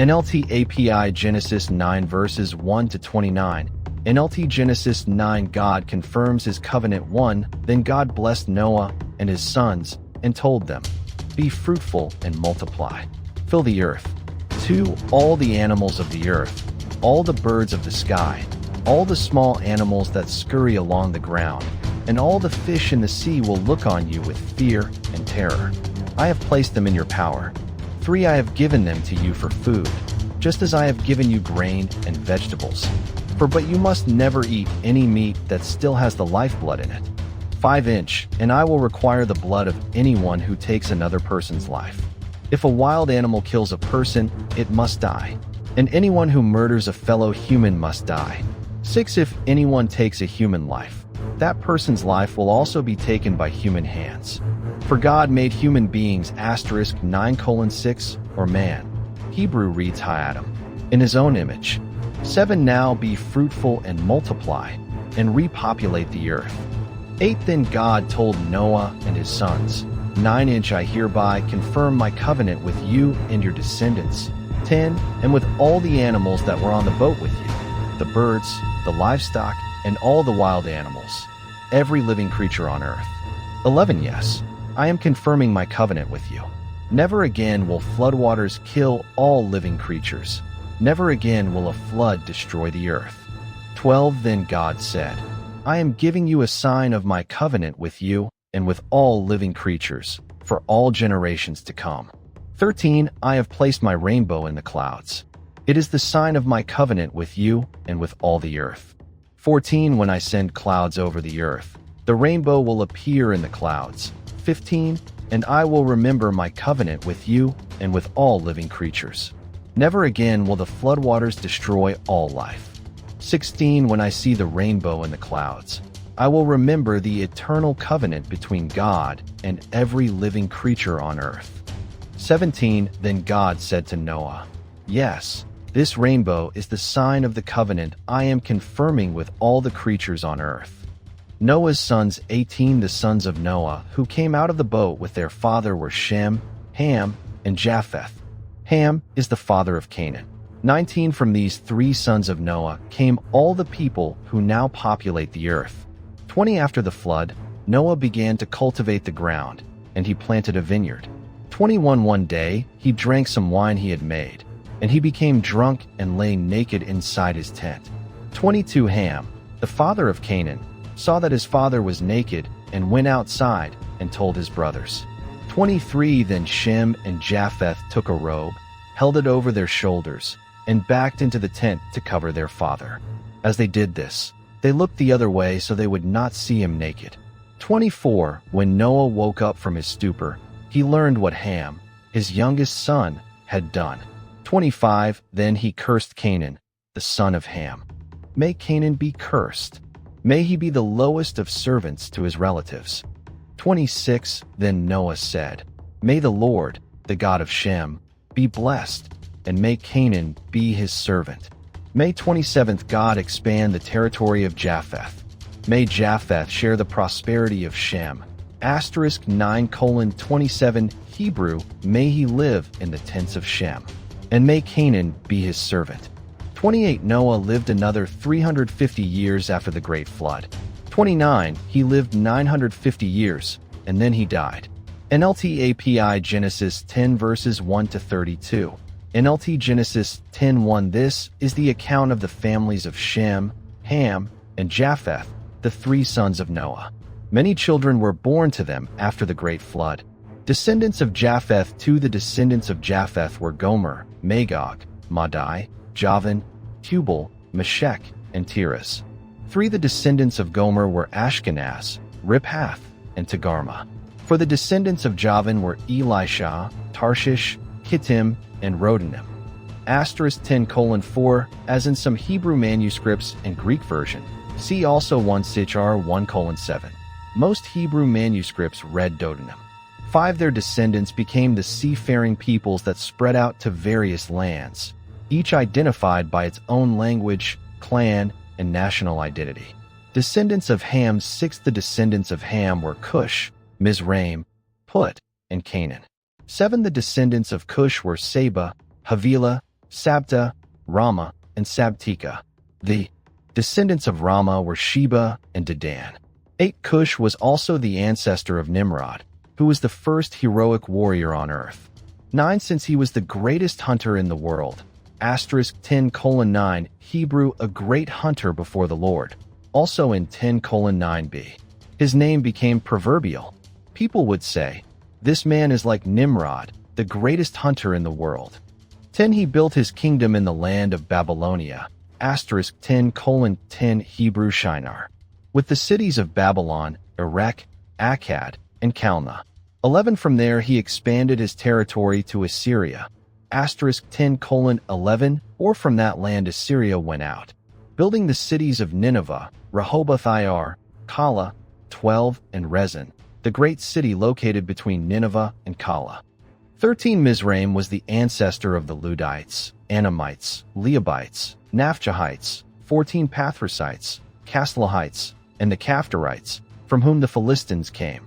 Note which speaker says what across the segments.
Speaker 1: NLT API Genesis 9 verses 1 to 29. NLT Genesis 9 God confirms his covenant. 1 Then God blessed Noah and his sons and told them, "Be fruitful and multiply. Fill the earth." 2 All the animals of the earth, all the birds of the sky, all the small animals that scurry along the ground, and all the fish in the sea will look on you with fear and terror. I have placed them in your power. 3 I have given them to you for food, just as I have given you grain and vegetables. But you must never eat any meat that still has the lifeblood in it. 5 And I will require the blood of anyone who takes another person's life. If a wild animal kills a person, it must die, and anyone who murders a fellow human must die. 6 If anyone takes a human life, that person's life will also be taken by human hands. For God made human beings (9:6) or man. Hebrew reads Ha'adam, in his own image. 7 Now be fruitful and multiply, and repopulate the earth. 8 Then God told Noah and his sons, 9 I hereby confirm my covenant with you and your descendants. 10 And with all the animals that were on the boat with you, the birds, the livestock, and all the wild animals, every living creature on earth. 11 Yes, I am confirming my covenant with you. Never again will floodwaters kill all living creatures. Never again will a flood destroy the earth. 12 Then God said, I am giving you a sign of my covenant with you and with all living creatures, for all generations to come. 13 I have placed my rainbow in the clouds. It is the sign of my covenant with you and with all the earth. 14 When I send clouds over the earth, the rainbow will appear in the clouds. 15 And I will remember my covenant with you and with all living creatures. Never again will the floodwaters destroy all life. 16 When I see the rainbow in the clouds, I will remember the eternal covenant between God and every living creature on earth. 17 Then God said to Noah, Yes, this rainbow is the sign of the covenant I am confirming with all the creatures on earth. Noah's sons 18 The sons of Noah who came out of the boat with their father were Shem, Ham, and Japheth. Ham is the father of Canaan. 19 From these 3 sons of Noah came all the people who now populate the earth. 20 After the flood, Noah began to cultivate the ground, and he planted a vineyard. 21 One day, he drank some wine he had made, and he became drunk and lay naked inside his tent. 22 Ham, the father of Canaan, saw that his father was naked and went outside and told his brothers. 23 Then Shem and Japheth took a robe, held it over their shoulders, and backed into the tent to cover their father. As they did this, they looked the other way so they would not see him naked. 24 When Noah woke up from his stupor, he learned what Ham, his youngest son, had done. 25 Then he cursed Canaan, the son of Ham. May Canaan be cursed. May he be the lowest of servants to his relatives. 26 Then Noah said, May the Lord, the God of Shem, be blessed, and may Canaan be his servant. May 27th God expand the territory of Japheth. May Japheth share the prosperity of Shem. Asterisk 9:27 Hebrew, may he live in the tents of Shem. And may Canaan be his servant. 28 Noah lived another 350 years after the great flood. 29 He lived 950 years, and then he died. NLT API Genesis 10 verses 1 to 32. NLT Genesis 10:1 This is the account of the families of Shem, Ham, and Japheth, the 3 sons of Noah. Many children were born to them after the great flood. Descendants of Japheth. 2 The descendants of Japheth were Gomer, Magog, Madai, Javan, Tubal, Meshech, and Tiras. 3 The descendants of Gomer were Ashkenaz, Riphath, and Togarmah. For the descendants of Javan were Elisha, Tarshish, Kittim, and Rodanim. Asterisk 10:4 As in some Hebrew manuscripts and Greek version. See also 1 Sichar 1:7. Most Hebrew manuscripts read Dodanim. 5 Their descendants became the seafaring peoples that spread out to various lands, each identified by its own language, clan, and national identity. Descendants of Ham. 6 The descendants of Ham were Cush, Mizraim, Put, and Canaan. 7 The descendants of Cush were Seba, Havilah, Sabta, Rama, and Sabtika. The descendants of Rama were Sheba and Dedan. 8. Cush was also the ancestor of Nimrod, who was the first heroic warrior on earth. 9. Since he was the greatest hunter in the world. 10:9 Hebrew, a great hunter before the Lord. Also in 10:9b. His name became proverbial. People would say, "This man is like Nimrod, the greatest hunter in the world." 10. He built his kingdom in the land of Babylonia. 10:10 Hebrew Shinar, with the cities of Babylon, Erech, Akkad, and Calneh. 11. From there he expanded his territory to Assyria. 10:11 Or from that land Assyria went out, building the cities of Nineveh, Rehoboth-ir, Calah, 12, and Rezin, the great city located between Nineveh and Calah. 13. Mizraim was the ancestor of the Ludites, Anamites, Leobites, Naphtuhites, 14. Pathrusites, Caslahites, and the Caphtorites, from whom the Philistines came.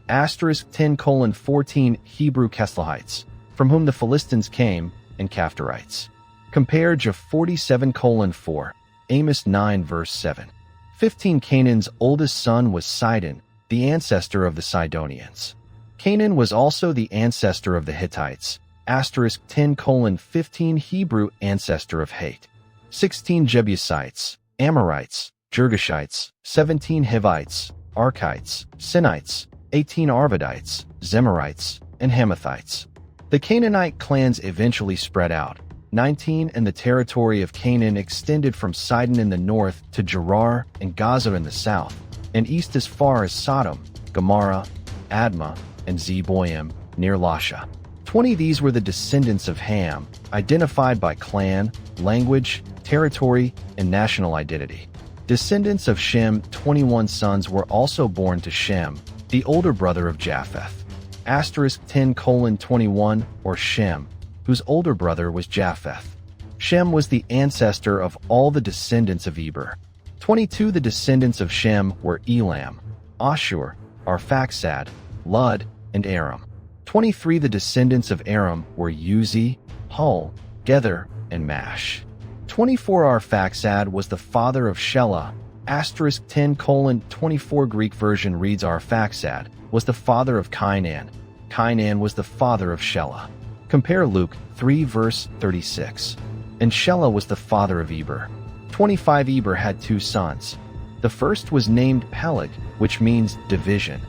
Speaker 1: 10:14 Hebrew Caslahites, from whom the Philistines came, and Caphtorites. Compare Jah 47:4, Amos 9 verse 7. 15. Canaan's oldest son was Sidon, the ancestor of the Sidonians. Canaan was also the ancestor of the Hittites. 10:15 Hebrew ancestor of Hate. 16. Jebusites, Amorites, Girgashites, 17. Hivites, Archites, Sinites, 18. Arvadites, Zemarites, and Hamathites. The Canaanite clans eventually spread out. 19. And the territory of Canaan extended from Sidon in the north to Gerar and Gaza in the south, and east as far as Sodom, Gomorrah, Admah, and Zeboim, near Lasha. 20. These were the descendants of Ham, identified by clan, language, territory, and national identity. Descendants of Shem. 21 sons were also born to Shem, the older brother of Japheth. 10:21 or Shem, whose older brother was Japheth. Shem was the ancestor of all the descendants of Eber. 22. The descendants of Shem were Elam, Ashur, Arphaxad, Lud, and Aram. 23. The descendants of Aram were Uzi, Hul, Gether, and Mash. 24. Arphaxad was the father of Shelah. 10:24 Greek version reads Arphaxad was the father of Cainan. Cainan was the father of Shelah. Compare Luke 3 verse 36. And Shelah was the father of Eber. 25. Eber had 2 sons. The first was named Peleg, which means division,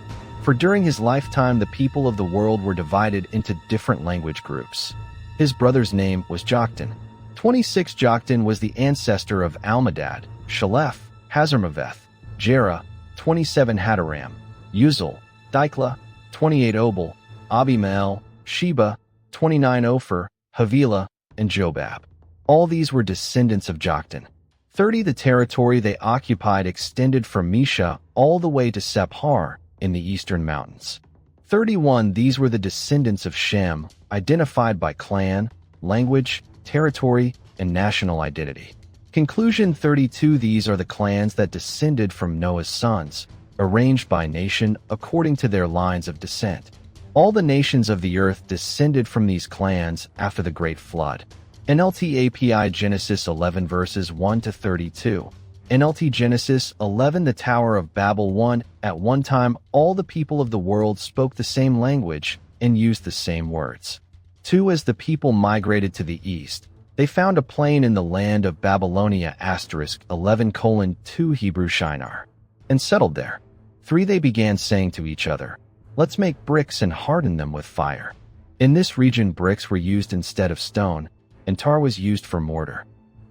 Speaker 1: for during his lifetime the people of the world were divided into different language groups. His brother's name was Joktan. 26. Joktan was the ancestor of Almadad, Shalef, Hazarmaveth, Jerah, 27. Hadaram, Uzal, Diklah, 28. Obal, Abimael, Sheba, 29. Ophir, Havilah, and Jobab. All these were descendants of Joktan. 30. The territory they occupied extended from Mesha all the way to Sephar in the eastern mountains. 31. These were the descendants of Shem, identified by clan, language, territory, and national identity. Conclusion 32. These are the clans that descended from Noah's sons, arranged by nation according to their lines of descent. All the nations of the earth descended from these clans after the Great Flood. NLT API Genesis 11 verses 1 to 32. NLT Genesis 11 The Tower of Babel 1 At one time all the people of the world spoke the same language and used the same words. 2. As the people migrated to the east, they found a plain in the land of Babylonia 11:2 Hebrew Shinar, and settled there. 3. They began saying to each other, "Let's make bricks and harden them with fire." In this region bricks were used instead of stone, and tar was used for mortar.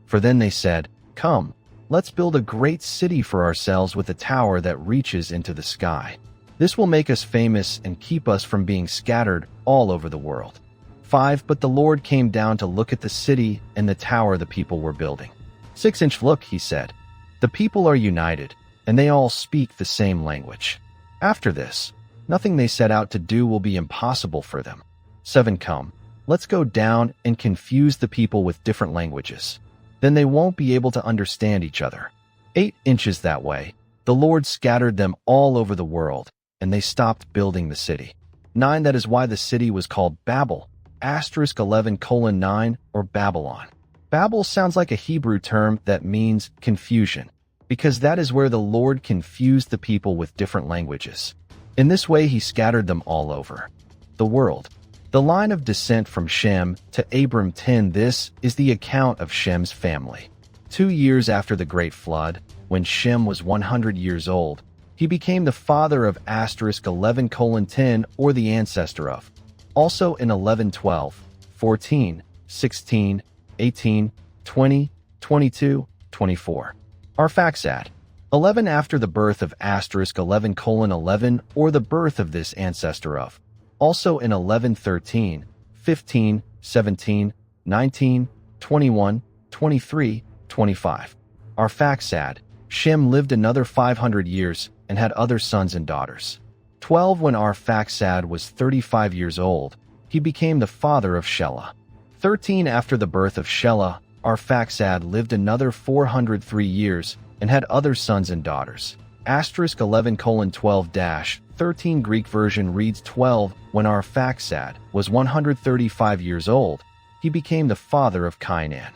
Speaker 1: For then they said, "Come, let's build a great city for ourselves with a tower that reaches into the sky. This will make us famous and keep us from being scattered all over the world." 5. But the Lord came down to look at the city and the tower the people were building. 6. Look, he said, the people are united, and they all speak the same language. After this, nothing they set out to do will be impossible for them. 7. Come, let's go down and confuse the people with different languages. Then they won't be able to understand each other. 8 inches that way, the Lord scattered them all over the world, and they stopped building the city. 9. That is why the city was called Babel, *11:9 or Babylon. Babel sounds like a Hebrew term that means confusion, because that is where the Lord confused the people with different languages. In this way he scattered them all over the world. The line of descent from Shem to Abram 10. This is the account of Shem's family. 2 years after the great flood, when Shem was 100 years old, he became the father of *11:10 or the ancestor of. Also in 11:12, 14, 16, 18, 20, 22, 24. Arphaxad. 11 after the birth of *11:11 or the birth of this ancestor of. Also in 11:13, 15, 17, 19, 21, 23, 25. Arphaxad. Shem lived another 500 years and had other sons and daughters. 12 When Arphaxad was 35 years old, he became the father of Shelah. 13 After the birth of Shelah, Arphaxad lived another 403 years and had other sons and daughters. *11:12-13 Greek version reads 12 When Arphaxad was 135 years old, he became the father of Cainan.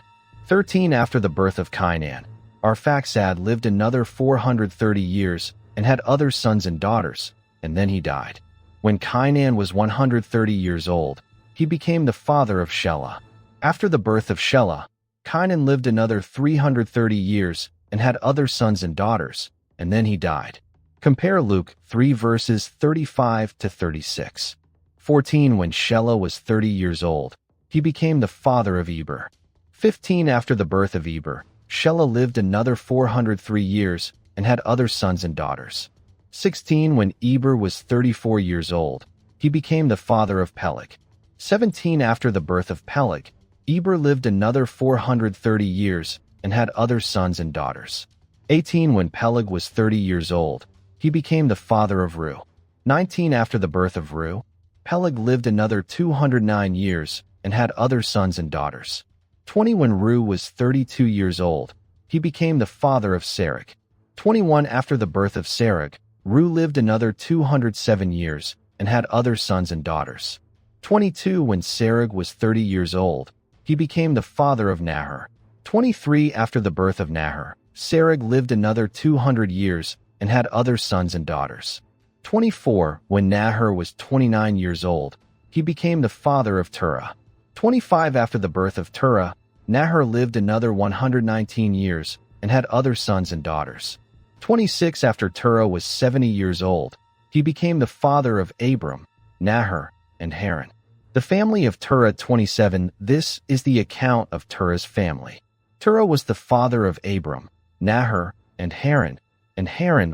Speaker 1: 13 After the birth of Cainan, Arphaxad lived another 430 years and had other sons and daughters, and then he died. When Cainan was 130 years old, he became the father of Shelah. After the birth of Shelah, Cainan lived another 330 years and had other sons and daughters, and then he died. Compare Luke 3 verses 35-36. 14 When Shelah was 30 years old, he became the father of Eber. 15 After the birth of Eber, Shelah lived another 403 years and had other sons and daughters. 16 When Eber was 34 years old, he became the father of Peleg. 17 After the birth of Peleg, Eber lived another 430 years and had other sons and daughters. 18 When Peleg was 30 years old, he became the father of Reu. 19 After the birth of Reu, Peleg lived another 209 years and had other sons and daughters. 20 When Reu was 32 years old, he became the father of Serug. 21 After the birth of Serug, Reu lived another 207 years and had other sons and daughters. 22 When Serug was 30 years old, he became the father of Nahor. 23 After the birth of Nahor, Serug lived another 200 years and had other sons and daughters. 24 When Nahor was 29 years old, he became the father of Terah. 25 After the birth of Terah, Nahor lived another 119 years and had other sons and daughters. 26 After Terah was 70 years old, he became the father of Abram, Nahor, and Haran. The family of Terah. 27 This is the account of Terah's family. Terah was the father of Abram, Nahor, and Haran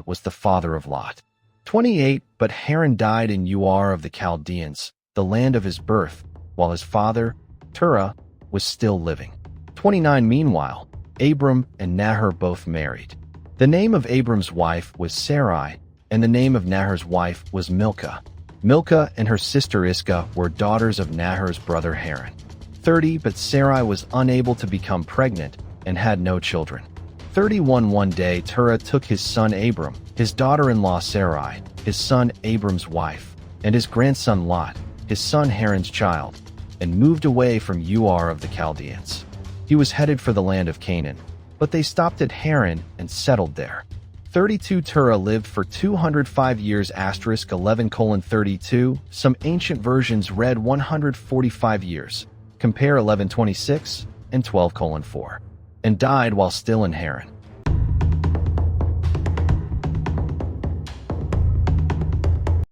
Speaker 1: was the father of Lot. 28 But Haran died in Ur of the Chaldeans, the land of his birth, while his father, Terah, was still living. 29 Meanwhile, Abram and Nahor both married. The name of Abram's wife was Sarai, and the name of Nahor's wife was Milcah. Milcah and her sister Iscah were daughters of Nahor's brother Haran. 30 But Sarai was unable to become pregnant and had no children. 31 One day Terah took his son Abram, his daughter-in-law Sarai, his son Abram's wife, and his grandson Lot, his son Haran's child, and moved away from Ur of the Chaldeans. He was headed for the land of Canaan, but they stopped at Haran and settled there. 32 Terah lived for 205 years *11:32. Some ancient versions read 145 years. Compare 11:26 and 12:4. And died while still in Haran.